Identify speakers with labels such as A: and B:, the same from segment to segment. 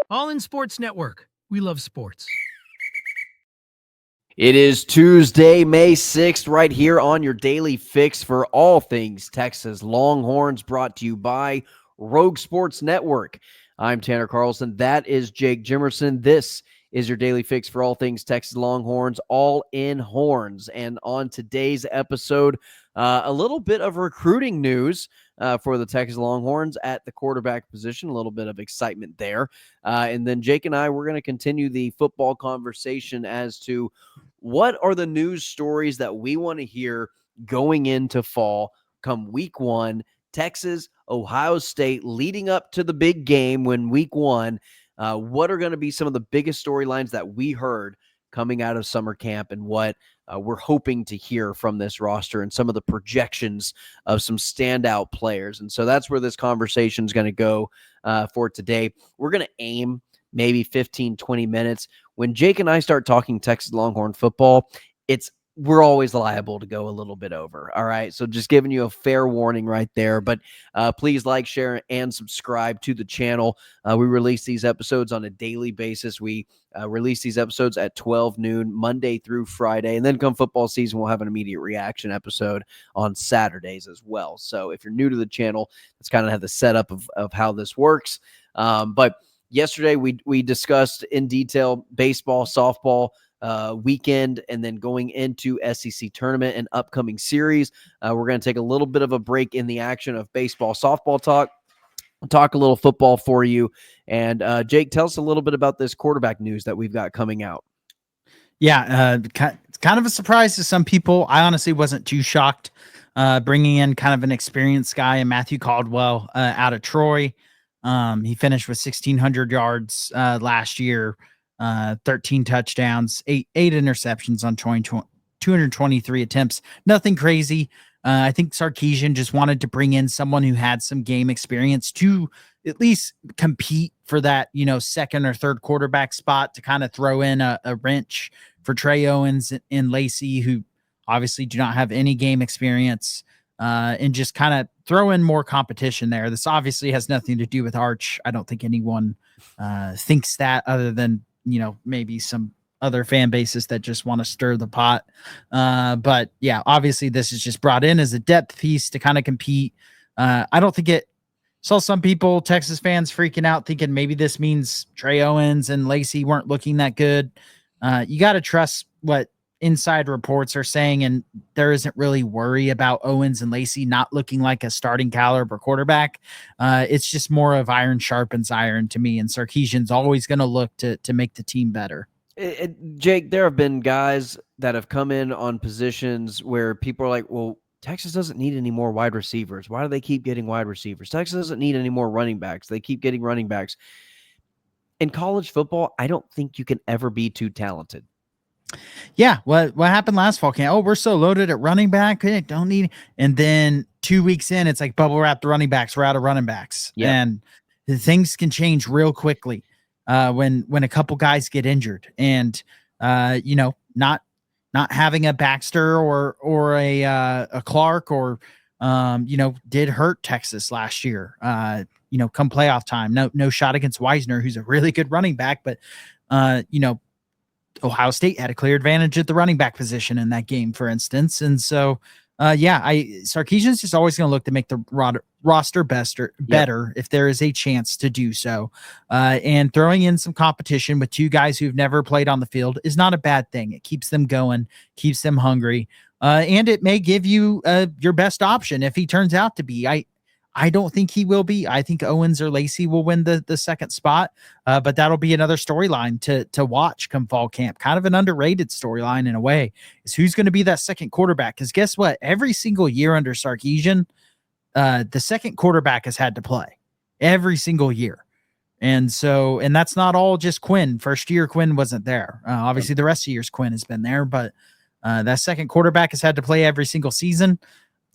A: All in Sports Network. We love sports.
B: It is Tuesday, May 6th, right here on your daily fix for all things Texas Longhorns, brought to you by Rogue Sports Network. I'm Tanner Carlson. That is Jake Jimerson. This is your daily fix for all things Texas Longhorns, all in horns. And on today's episode, a little bit of recruiting news for the Texas Longhorns at the quarterback position, a little bit of excitement there. And then Jake and I, we're going to continue the football conversation as to what are the news stories that we want to hear going into fall come week one, Texas, Ohio State, leading up to the big game when week one. What are going to be some of the biggest storylines that we heard coming out of summer camp, and what we're hoping to hear from this roster and some of the projections of some standout players. And so that's where this conversation is going to go for today. We're going to aim maybe 15, 20 minutes. When Jake and I start talking Texas Longhorn football, we're always liable to go a little bit over. All right. So just giving you a fair warning right there. But please like, share, and subscribe to the channel. We release these episodes on a daily basis. We release these episodes at 12 noon, Monday through Friday. And then come football season, we'll have an immediate reaction episode on Saturdays as well. So if you're new to the channel, that's kind of have the setup of how this works. But yesterday we discussed in detail baseball, softball, weekend, and then going into SEC tournament and upcoming series. We're going to take a little bit of a break in the action of baseball, softball talk a little football for you. And Jake, tell us a little bit about this quarterback news that we've got coming out.
C: Yeah, it's kind of a surprise to some people. I honestly wasn't too shocked bringing in kind of an experienced guy, and Matthew Caldwell out of Troy. He finished with 1,600 yards last year. 13 touchdowns, eight interceptions on 223 attempts. Nothing crazy. I think Sarkisian just wanted to bring in someone who had some game experience to at least compete for that, second or third quarterback spot, to kind of throw in a wrench for Trey Owens and Lacey, who obviously do not have any game experience, and just kind of throw in more competition there. This obviously has nothing to do with Arch. I don't think anyone thinks that, other than maybe some other fan bases that just want to stir the pot. But yeah, obviously this is just brought in as a depth piece to kind of compete. I don't think saw some people, Texas fans, freaking out thinking maybe this means Trey Owens and Lacey weren't looking that good. You got to trust what inside reports are saying, and there isn't really worry about Owens and Lacey not looking like a starting caliber quarterback. It's just more of iron sharpens iron to me, and Sarkisian's always going to look to make the team better.
B: Jake, there have been guys that have come in on positions where people are like, well, Texas doesn't need any more wide receivers. Why do they keep getting wide receivers? Texas doesn't need any more running backs. They keep getting running backs. In college football, I don't think you can ever be too talented.
C: Yeah, what happened last fall camp? Oh, we're so loaded at running back. Don't need. And then 2 weeks in, it's like bubble wrap the running backs. We're out of running backs. Yep. And things can change real quickly when a couple guys get injured. And not having a Baxter or a Clark or did hurt Texas last year. Come playoff time. No shot against Wisner, who's a really good running back, but Ohio State had a clear advantage at the running back position in that game, for instance. And so, Sarkisian's just always going to look to make the roster better if there is a chance to do so. And throwing in some competition with two guys who've never played on the field is not a bad thing. It keeps them going, keeps them hungry. And it may give you your best option if he turns out to be. I don't think he will be. I think Owens or Lacey will win the second spot, but that'll be another storyline to watch come fall camp. Kind of an underrated storyline in a way, is who's going to be that second quarterback. Because guess what? Every single year under Sarkisian, the second quarterback has had to play every single year. And that's not all just Quinn. First year, Quinn wasn't there. Obviously, the rest of the years, Quinn has been there, but that second quarterback has had to play every single season.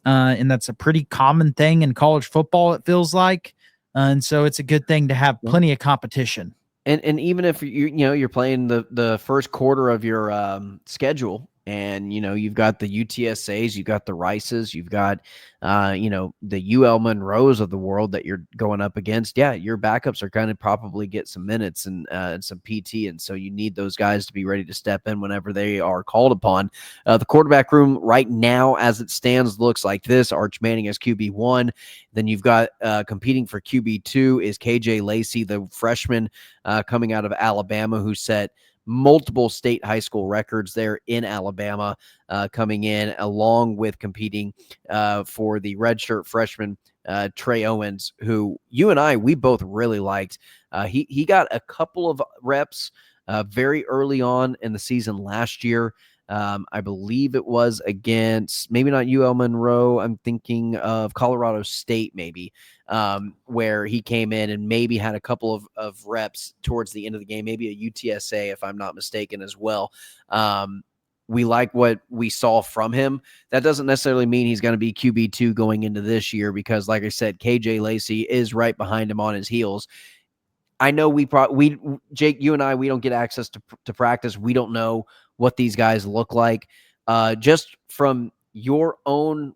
C: And that's a pretty common thing in college football, it feels like. And so it's a good thing to have plenty of competition.
B: And even if you're playing the first quarter of your schedule, And, you've got the UTSAs, you've got the Rices, you've got, the UL Monroes of the world that you're going up against. Yeah, your backups are going to probably get some minutes and some PT. And so you need those guys to be ready to step in whenever they are called upon. The quarterback room right now, as it stands, looks like this. Arch Manning as QB1. Then you've got competing for QB2 is KJ Lacey, the freshman coming out of Alabama, who set multiple state high school records there in Alabama, coming in, along with competing for the redshirt freshman Trey Owens, who you and we both really liked. He got a couple of reps very early on in the season last year. I believe it was against maybe not UL Monroe. I'm thinking of Colorado State, maybe, where he came in and maybe had a couple of reps towards the end of the game, maybe a UTSA, if I'm not mistaken, as well. We like what we saw from him. That doesn't necessarily mean he's going to be QB2 going into this year because, like I said, KJ Lacey is right behind him on his heels. I know Jake, you and we don't get access to practice. We don't know what these guys look like. Just from your own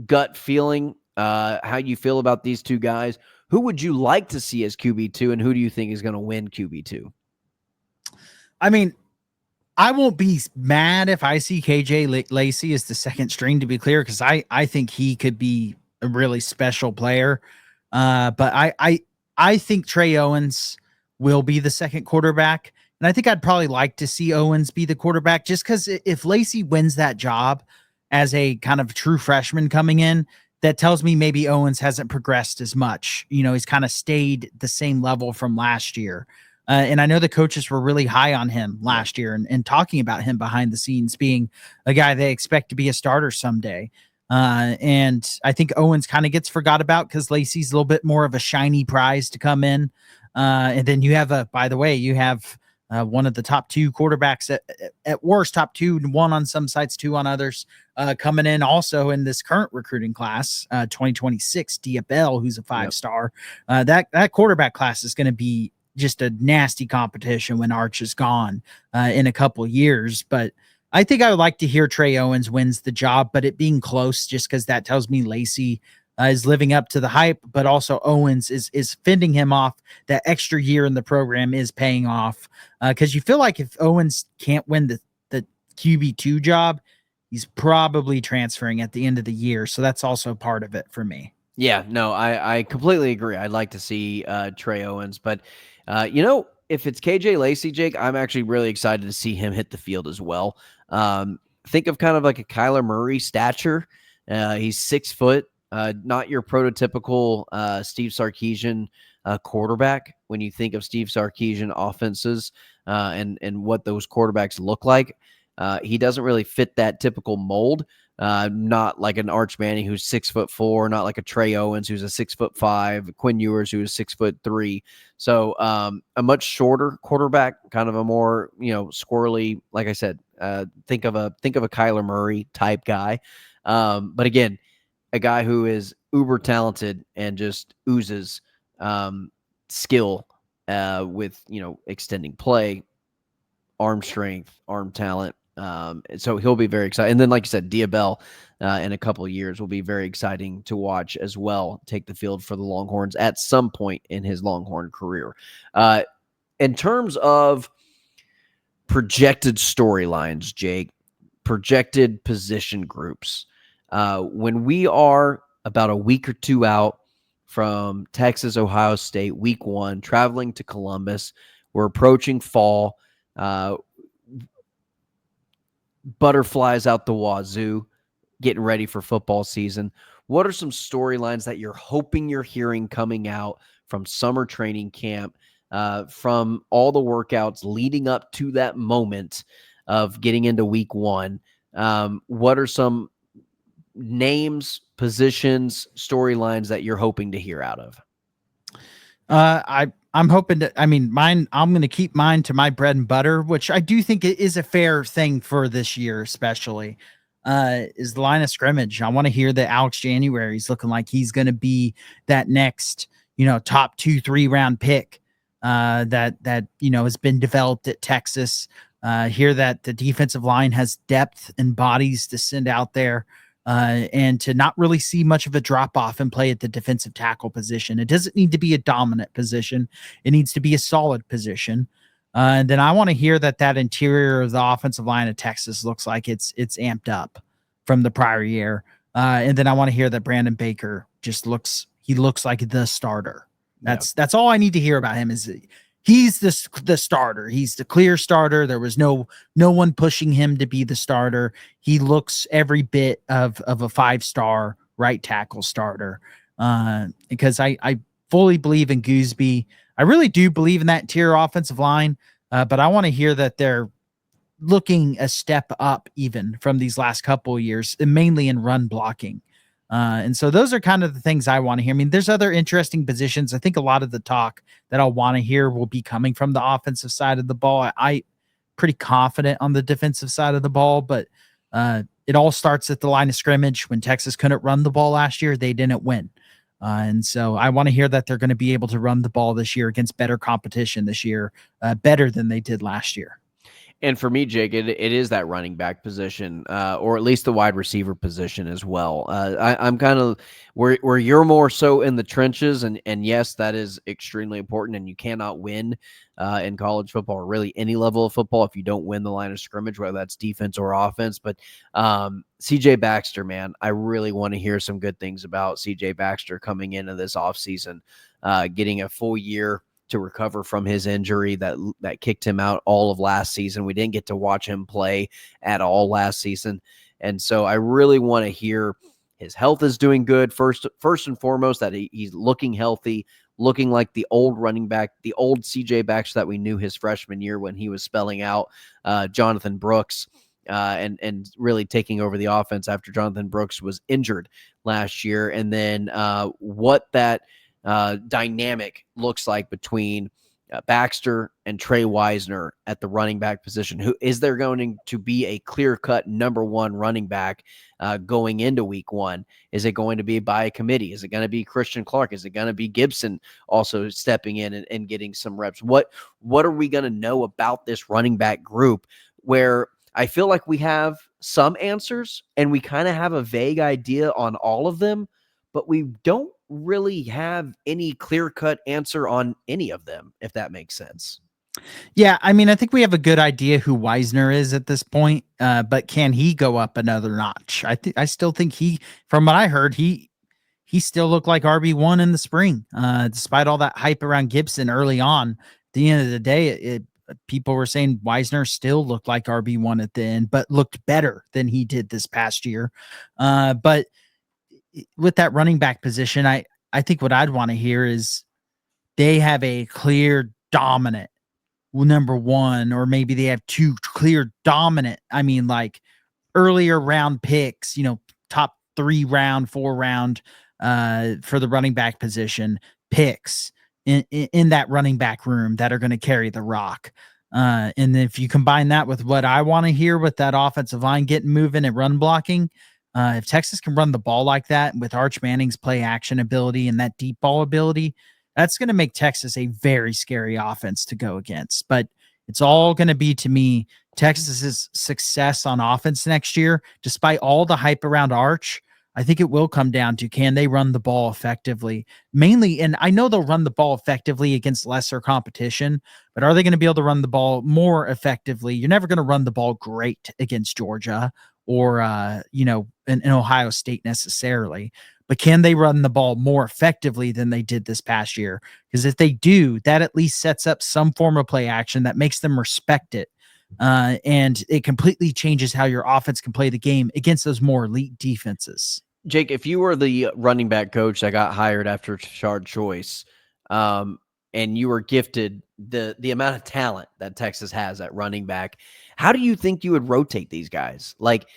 B: gut feeling, how you feel about these two guys, who would you like to see as QB2 and who do you think is going to win QB2?
C: I mean, I won't be mad if I see KJ Lacey as the second string, to be clear, because I think he could be a really special player. But I think Trey Owens will be the second quarterback. And I think I'd probably like to see Owens be the quarterback just because if Lacey wins that job as a kind of true freshman coming in, that tells me maybe Owens hasn't progressed as much. He's kind of stayed the same level from last year. And I know the coaches were really high on him last year and talking about him behind the scenes being a guy they expect to be a starter someday. And I think Owens kind of gets forgot about because Lacey's a little bit more of a shiny prize to come in. And then you have one of the top two quarterbacks at worst, top two, one on some sites, two on others, coming in also in this current recruiting class, 2026, DFL, who's a 5-star. That quarterback class is going to be just a nasty competition when Arch is gone in a couple of years. But I think I would like to hear Trey Owens wins the job, but it being close, just because that tells me Lacey is living up to the hype, but also Owens is fending him off. That extra year in the program is paying off because you feel like if Owens can't win the QB2 job, he's probably transferring at the end of the year. So that's also part of it for me.
B: Yeah, no, I completely agree. I'd like to see Trey Owens, but if it's KJ Lacey, Jake, I'm actually really excited to see him hit the field as well. Think of kind of like a Kyler Murray stature. He's 6 foot, not your prototypical Steve Sarkisian quarterback. When you think of Steve Sarkisian offenses and what those quarterbacks look like, he doesn't really fit that typical mold. Not like an Arch Manning who's 6'4", not like a Trey Owens who's a 6'5", Quinn Ewers who is 6'3". So a much shorter quarterback, kind of a more squirrely. Like I said, think of a Kyler Murray type guy. But again, a guy who is uber talented and just oozes skill with extending play, arm strength, arm talent. So he'll be very excited. And then, like you said, Diabell in a couple of years will be very exciting to watch as well, take the field for the Longhorns at some point in his Longhorn career. In terms of projected storylines, Jake, projected position groups, when we are about a week or two out from Texas, Ohio State, week 1, traveling to Columbus, we're approaching fall. Butterflies out the wazoo, getting ready for football season. What are some storylines that you're hoping you're hearing coming out from summer training camp, from all the workouts leading up to that moment of getting into week 1? What are some names, positions, storylines that you're hoping to hear out of?
C: I'm hoping to, mine, I'm going to keep mine to my bread and butter, which I do think it is a fair thing for this year, especially, is the line of scrimmage. I want to hear that Alex January's looking like he's going to be that next, top 2-3 round pick, that has been developed at Texas. Hear that the defensive line has depth and bodies to send out there, and to not really see much of a drop off and play at the defensive tackle position. It doesn't need to be a dominant position. It needs to be a solid position. And then I want to hear that interior of the offensive line of Texas looks like it's amped up from the prior year. And then I want to hear that Brandon Baker looks like the starter. That's all I need to hear about him is he's the starter. He's the clear starter. There was no one pushing him to be the starter. He looks every bit of a 5-star right tackle starter. Because I fully believe in Gooseby. I really do believe in that interior offensive line. But I want to hear that they're looking a step up even from these last couple of years, and mainly in run blocking. And so those are kind of the things I want to hear. I mean, there's other interesting positions. I think a lot of the talk that I'll want to hear will be coming from the offensive side of the ball. I pretty confident on the defensive side of the ball, but it all starts at the line of scrimmage. When Texas couldn't run the ball last year, they didn't win. And so I want to hear that they're going to be able to run the ball this year against better competition this year, better than they did last year.
B: And for me, Jake, it is that running back position, or at least the wide receiver position as well. I'm kind of where you're more so in the trenches, and yes, that is extremely important. And you cannot win in college football or really any level of football if you don't win the line of scrimmage, whether that's defense or offense. But CJ Baxter, man, I really want to hear some good things about CJ Baxter coming into this offseason, getting a full year to recover from his injury that kicked him out all of last season. We didn't get to watch him play at all last season. And so I really want to hear his health is doing good. First and foremost, that he's looking healthy, looking like the old running back, the old CJ Baxter that we knew his freshman year when he was spelling out Jonathan Brooks and really taking over the offense after Jonathan Brooks was injured last year. And then what that dynamic looks like between Baxter and Trey Wisner at the running back position. Who is there going to be a clear-cut number one running back going into week one? Is it going to be by a committee? Is it going to be Christian Clark? Is it going to be Gibson also stepping in and getting some reps? What are we going to know about this running back group where I feel like we have some answers and we kind of have a vague idea on all of them, but we don't really have any clear-cut answer on any of them, if that makes sense.
C: Yeah, I mean, I think we have a good idea who Wisner is at this point, but can he go up another notch? I still think from what I heard, he still looked like RB1 in the spring, despite all that hype around Gibson early on. At the end of the day, people were saying Wisner still looked like RB1 at the end, but looked better than he did this past year. But with that running back position, I think what I'd want to hear is they have a clear dominant number one, or maybe they have two clear dominant. I mean, like earlier round picks, top 3 round, 4 round for the running back position picks in that running back room that are going to carry the rock. And if you combine that with what I want to hear with that offensive line getting moving and run blocking, if Texas can run the ball like that with Arch Manning's play action ability and that deep ball ability, that's going to make Texas a very scary offense to go against. But it's all going to be, to me, Texas's success on offense next year, despite all the hype around Arch. I think it will come down to, can they run the ball effectively? Mainly, and I know they'll run the ball effectively against lesser competition, but are they going to be able to run the ball more effectively? You're never going to run the ball great against Georgia or in Ohio State necessarily, but can they run the ball more effectively than they did this past year? Because if they do, that at least sets up some form of play action that makes them respect it. And it completely changes how your offense can play the game against those more elite defenses.
B: Jake, if you were the running back coach that got hired after Tashard Choice, and you were gifted the amount of talent that Texas has at running back, how do you think you would rotate these guys? Like,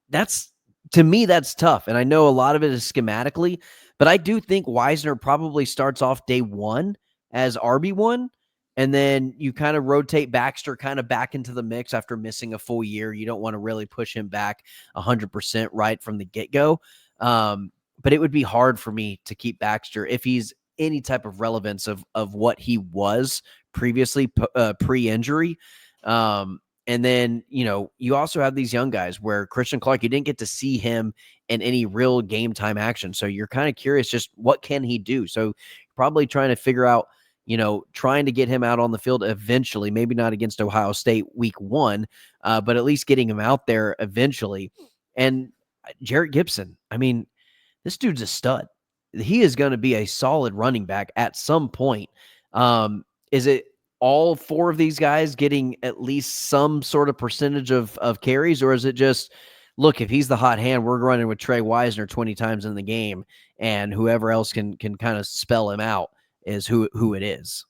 B: that's, to me, that's tough. And I know a lot of it is schematically, but I do think Wisner probably starts off day one as RB1. And then you kind of rotate Baxter kind of back into the mix after missing a full year. You don't want to really push him back 100% right from the get-go. But it would be hard for me to keep Baxter if he's any type of relevance of what he was previously pre-injury. And then, you also have these young guys where Christian Clark, you didn't get to see him in any real game time action. So you're kind of curious, just what can he do? So probably trying to figure out, trying to get him out on the field eventually, maybe not against Ohio State week 1, but at least getting him out there eventually. And Jarrett Gibson, I mean, this dude's a stud. He is going to be a solid running back at some point. Is it all 4 of these guys getting at least some sort of percentage of carries, or is it just, look, if he's the hot hand, we're running with Trey Wisner 20 times in the game, and whoever else can kind of spell him out is who it is?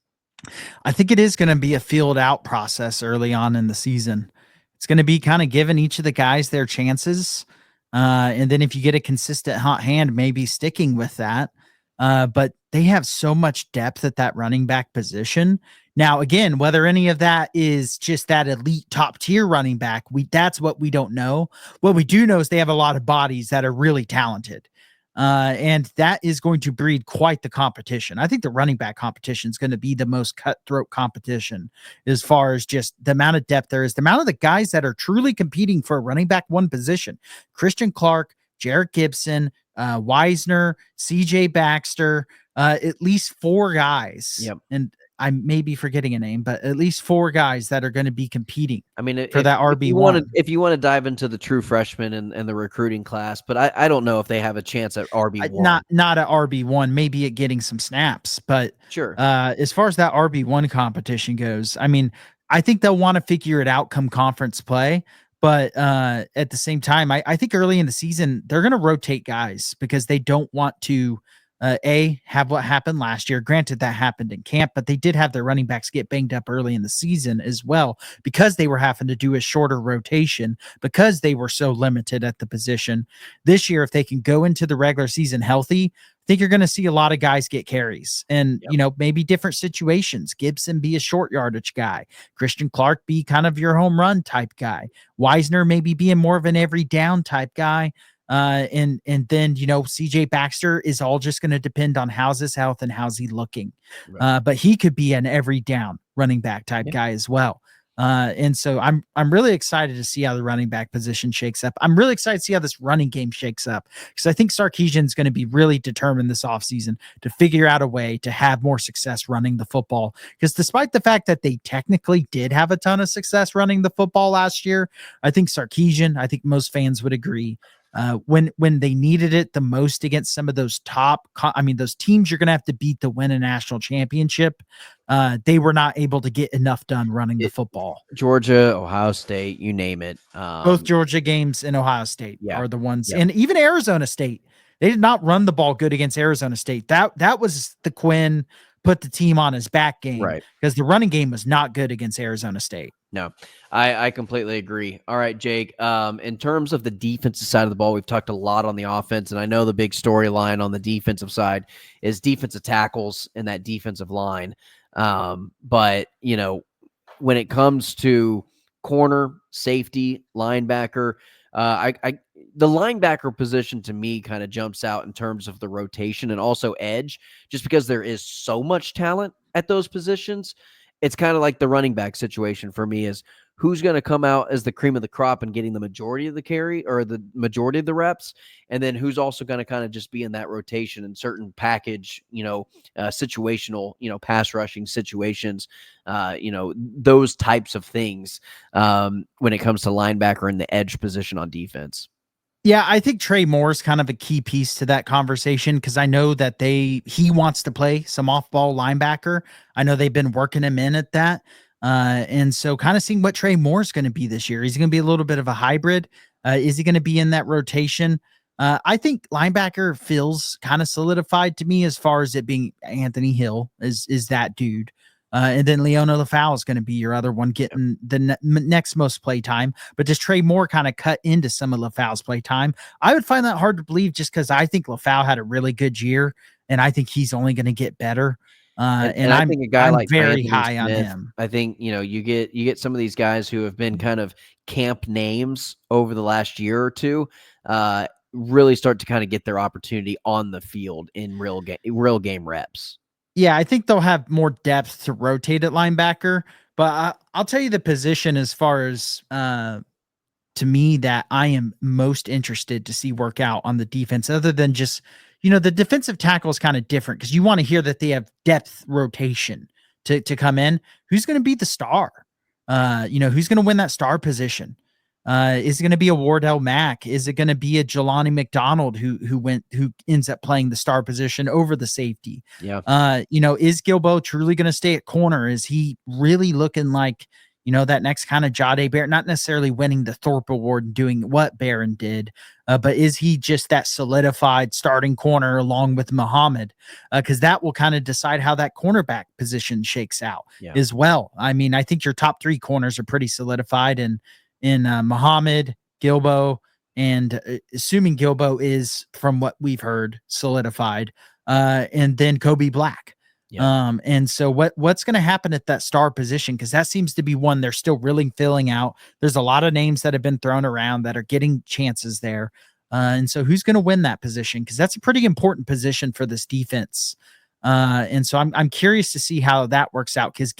C: I think it is going to be a field out process early on in the season. It's going to be kind of giving each of the guys their chances. And then if you get a consistent hot hand, maybe sticking with that. But they have so much depth at that running back position. Now, again, whether any of that is just that elite top tier running back, that's what we don't know. What we do know is they have a lot of bodies that are really talented. And that is going to breed quite the competition. I think the running back competition is going to be the most cutthroat competition as far as just the amount of depth there is, the amount of the guys that are truly competing for a running back one position. Christian Clark, Jarrett Gibson, Wisner, CJ Baxter, at least 4 guys.
B: Yep.
C: And I may be forgetting a name, but at least 4 guys that are going to be competing.
B: I mean,
C: for that RB1.
B: If you want to dive into the true freshmen and the recruiting class, but I don't know if they have a chance at RB1.
C: Not at RB1, maybe at getting some snaps, but
B: sure.
C: As far as that RB1 competition goes, I mean, I think they'll want to figure it out come conference play. But at the same time, I think early in the season, they're going to rotate guys because they don't want to have what happened last year. Granted, that happened in camp, but they did have their running backs get banged up early in the season as well because they were having to do a shorter rotation because they were so limited at the position. This year, if they can go into the regular season healthy, I think you're going to see a lot of guys get carries and, maybe different situations. Gibson be a short yardage guy. Christian Clark be kind of your home run type guy. Wisner maybe being more of an every down type guy. And then, CJ Baxter is all just going to depend on how's his health and how's he looking. Right. But he could be an every down running back type guy as well. And so I'm really excited to see how the running back position shakes up. I'm really excited to see how this running game shakes up because I think Sarkisian is going to be really determined this offseason to figure out a way to have more success running the football. Because despite the fact that they technically did have a ton of success running the football last year, I think Sarkisian, I think most fans would agree, when they needed it the most against some of those those teams you're going to have to beat to win a national championship, they were not able to get enough done running the football.
B: Georgia, Ohio State, you name it.
C: Both Georgia games and Ohio State are the ones, and even Arizona State. They did not run the ball good against Arizona State. That was the Quinn put the team on his back game, right? Because the running game was not good against Arizona State.
B: No, I completely agree. All right, Jake, in terms of the defensive side of the ball, we've talked a lot on the offense, and I know the big storyline on the defensive side is defensive tackles and that defensive line. But, when it comes to corner, safety, linebacker, the linebacker position to me kind of jumps out in terms of the rotation and also edge, just because there is so much talent at those positions. It's kind of like the running back situation for me is who's going to come out as the cream of the crop and getting the majority of the carry or the majority of the reps. And then who's also going to kind of just be in that rotation in certain package, situational, pass rushing situations, those types of things when it comes to linebacker and the edge position on defense.
C: Yeah, I think Trey Moore's kind of a key piece to that conversation because I know that he wants to play some off-ball linebacker. I know they've been working him in at that. And so kind of seeing what Trey Moore's going to be this year. He's going to be a little bit of a hybrid. Is he going to be in that rotation? I think linebacker feels kind of solidified to me as far as it being Anthony Hill is that dude. And then Leona LaFau is going to be your other one getting the next most play time. But does Trey Moore kind of cut into some of LaFau's play time? I would find that hard to believe just because I think LaFau had a really good year, and I think he's only going to get better. And I think a guy like very high on him.
B: I think, you get some of these guys who have been kind of camp names over the last year or two, really start to kind of get their opportunity on the field in real game reps.
C: Yeah, I think they'll have more depth to rotate at linebacker, but I'll tell you the position as far as to me that I am most interested to see work out on the defense, other than just, the defensive tackle is kind of different because you want to hear that they have depth rotation to come in. Who's going to be the star? Who's going to win that star position? Is it going to be a Wardell Mack? Is it going to be a Jelani McDonald who ends up playing the star position over the safety?
B: Yeah.
C: Is Gilbo truly going to stay at corner? Is he really looking like, that next kind of Jade Barron, not necessarily winning the Thorpe Award and doing what Barron did, but is he just that solidified starting corner along with Muhammad? Because that will kind of decide how that cornerback position shakes out as well. I mean, I think your top three corners are pretty solidified in Muhammad, Gilbo, and assuming Gilbo is, from what we've heard, solidified, and then Kobe Black. And so what's going to happen at that star position? Because that seems to be one they're still really filling out. There's a lot of names that have been thrown around that are getting chances there. And so who's going to win that position? Because that's a pretty important position for this defense. And so I'm curious to see how that works out, because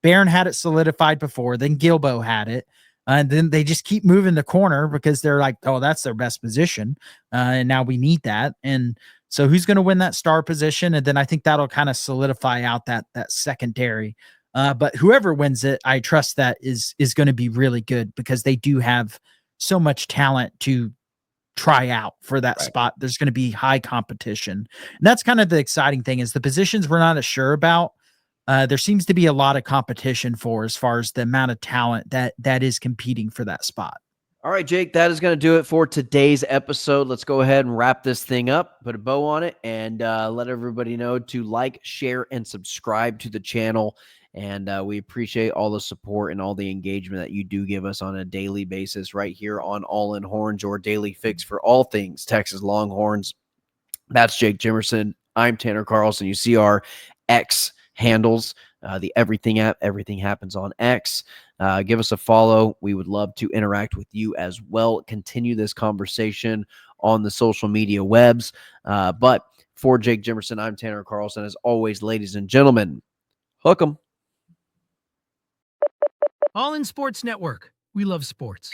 C: Barron had it solidified before, then Gilbo had it. And then they just keep moving the corner because they're like, oh, that's their best position. And now we need that. And so who's going to win that star position? And then I think that'll kind of solidify out that secondary. But whoever wins it, I trust that is going to be really good, because they do have so much talent to try out for that spot. There's going to be high competition. And that's kind of the exciting thing, is the positions we're not as sure about. There seems to be a lot of competition for, as far as the amount of talent that is competing for that spot.
B: All right, Jake, that is going to do it for today's episode. Let's go ahead and wrap this thing up, put a bow on it, and let everybody know to like, share, and subscribe to the channel. And we appreciate all the support and all the engagement that you do give us on a daily basis right here on All In Horns, your daily fix for all things Texas Longhorns. That's Jake Jimerson. I'm Tanner Carlson. You see our X handles, the Everything app. Everything happens on X. Give us a follow. We would love to interact with you as well. Continue this conversation on the social media webs. But for Jake Jimerson, I'm Tanner Carlson. As always, ladies and gentlemen, hook 'em.
A: All in Sports Network. We love sports.